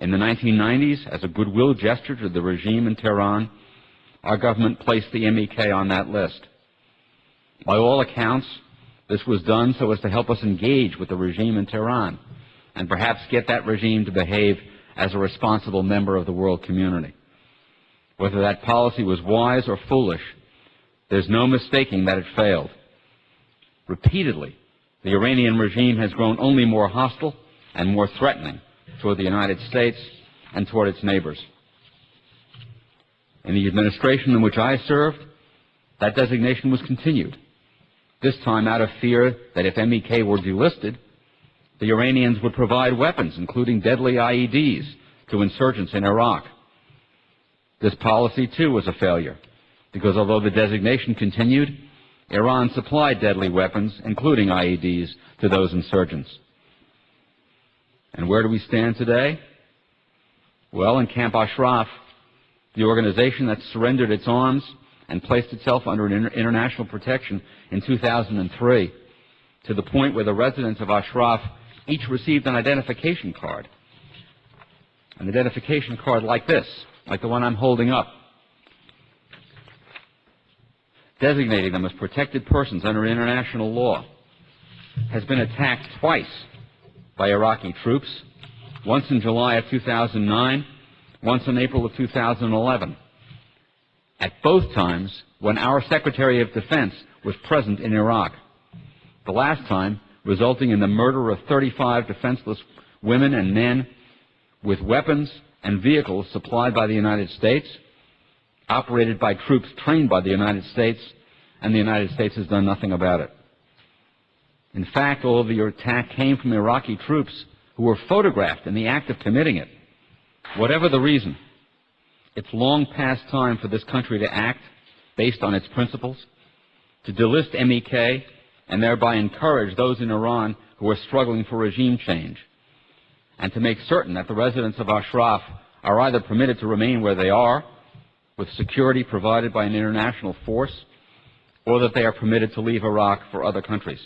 In the 1990s, as a goodwill gesture to the regime in Tehran, our government placed the MEK on that list. By all accounts, this was done so as to help us engage with the regime in Tehran and perhaps get that regime to behave as a responsible member of the world community. Whether that policy was wise or foolish, there's no mistaking that it failed. Repeatedly, the Iranian regime has grown only more hostile and more threatening toward the United States and toward its neighbors. In the administration in which I served, that designation was continued, this time out of fear that if MEK were delisted, the Iranians would provide weapons, including deadly IEDs, to insurgents in Iraq. This policy, too, was a failure, because although the designation continued, Iran supplied deadly weapons, including IEDs, to those insurgents. And where do we stand today? Well, in Camp Ashraf, the organization that surrendered its arms and placed itself under international protection in 2003, to the point where the residents of Ashraf each received an identification card. An identification card like this, like the one I'm holding up, designating them as protected persons under international law, has been attacked twice by Iraqi troops, once in July of 2009, once in April of 2011. At both times when our Secretary of Defense was present in Iraq. The last time resulting in the murder of 35 defenseless women and men with weapons and vehicles supplied by the United States, operated by troops trained by the United States, and the United States has done nothing about it. In fact, all of the attack came from Iraqi troops who were photographed in the act of committing it. Whatever the reason, it's long past time for this country to act based on its principles, to delist MEK and thereby encourage those in Iran who are struggling for regime change, and to make certain that the residents of Ashraf are either permitted to remain where they are, with security provided by an international force, or that they are permitted to leave Iraq for other countries.